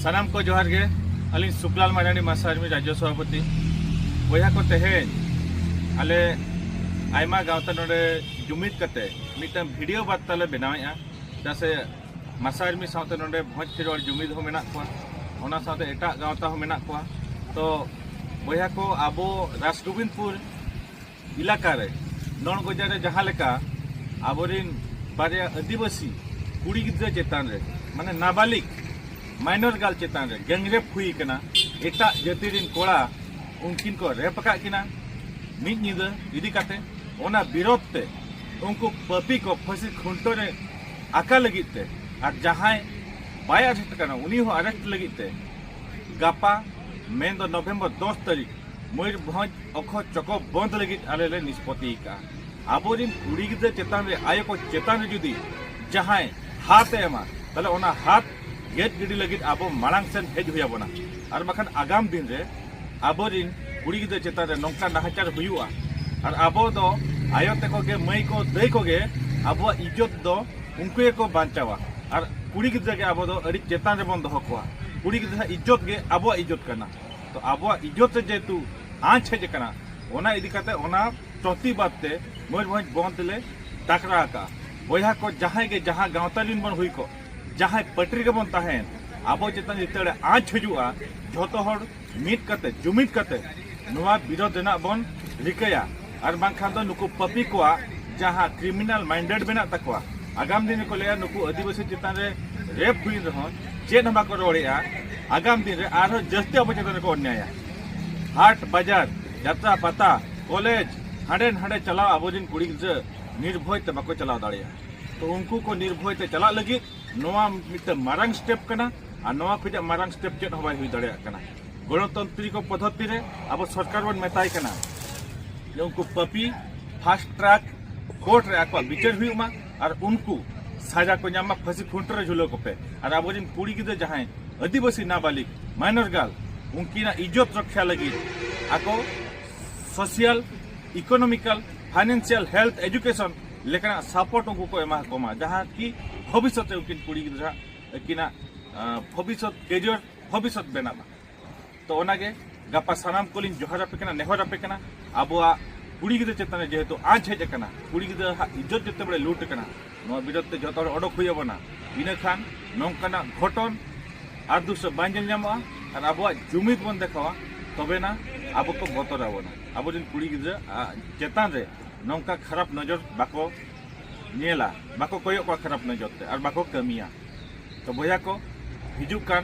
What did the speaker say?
सानाम को जोहार गे अली सुकलाल मारानी मासा आर्मी राज्य सभापति बया को तेहेन आले आयमा गावता नोडे जुमिद कते मिटन वीडियो बार्ता ले बनावेआ जैसे मासा आर्मी सावते नोडे भोज खिरोड़ जुमिद हो मेना कोआ ओना सावते एटा गावता हो मेना कोआ तो बया को आबो राजगोविंदपुर इलाका रे नौन गजारे जहां लेका आबोरिन बारे आदिवासी कुड़ी गिद्रा चेतान रे माने नाबालिग माइनर गाल चेतान रे गैंगरेप हुई कना एटा जातिरिन कोड़ा उनकिन को रेप का किना मिद निदा इदी काते ओना विरोध ते उनको पपी को फसी खुंटो रे आका लगित ते और जहां बाय अरेस्ट कना उनी हो अरेस्ट लगित ते गापा मेन दो नवंबर 10 तारीख मयूरभंज अखो चको बंद लगित आले ले निष्पत्ति का आबोरिन कुड़ी गिद्रा चेतान रे आयो को चेतान रे जुदी जहां हाथ एमा तले ओना हाथ गेट गिडी लगित आबो मांग सेन हेज हुया बना और बखान आगाम दिन रे आबोरिन कुड़ी गिद्रा चेतान रे नौका नाहाचार हुयुआ और आबो दो आयो तको के मई को दई को गे आबो इज्जत दो उनको को बांचावा और कुड़ी गिद्रा के आबो दो अड़ी चेतान रे बन दो कोआ कुड़ी गिद्रा इज्जत गे आबो इज्जत करना तो आबो इज्जत से जेतु आँच हेज कना ओना इदी काते ओना चौथी बात ते मयूरभंज बंद ले डाकरा का बया को जहां के जहां गावतालिन बन हुई को जहां पटरी के बन ताहेन आबो चेतन जितड़े आँच हजुआ झोतो हर मिट कते जुमिद कते नुआ विरोध देना बन रिकया और बांखान दो नुकु पपी को जहां क्रिमिनल माइंडेड बेना तकवा आगाम दिन को लेया नुकु आदिवासी चेतन रे रेप हुई रहो चेन हमा को रोड़ेया आगाम दिन रे आरो जस्ती अब चेतन को अन्याय हाट बाजार यात्रा पता कॉलेज हाडे हाडे चलाव आबोजिन कुड़ी निर्भय ते बाको चलाव दाड़िया तो उनको को निर्भय ते चला लगी नोआ मित मारंग स्टेप कना और नोआ खुज मारंग स्टेप चेत हबाय हुई दाड़िया कना गणतंत्रिक पद्धति रे अब सरकार बन मेताय कना जे उनको पपी फास्ट ट्रैक कोर्ट रे आको विचार हुईमा और उनको साजा को नामा फसी खुंटर रे झुलो को पे और आबोजिन कुड़ी गिद्रा जहां आदिवासी नाबालिग माइनर गाल उनकी इज्जत रक्षा लगी आको social economical financial health education लेकिन सपोर्ट उनको को एमा कोमा जहां की भविष्य उनकिन कुड़ी गिद्रा किना भविष्य केजर भविष्य बेनामा तो ओनागे गापा सानाम कोलिन जोहार पे कना नेहर पे कना आबोआ कुड़ी गिद्रा चेतन जेहेतु आँच हेज कना कुड़ी गिद्रा इज्जत जते बड़े लूट कना नो विरोध ते जतो अडक हुई बना इना खान नौकाना घटन और दूसरा बांजन जामा और आबोआ जुमिद बन देखावा तबे ना आबो को बतर आबोना आबो जिन कुड़ी गिद्रा चेतान रे नौका खराब नजर बाको नेला बाको कोयो को खराब नजर ते और बाको कमिया तो बया को हिजुक कान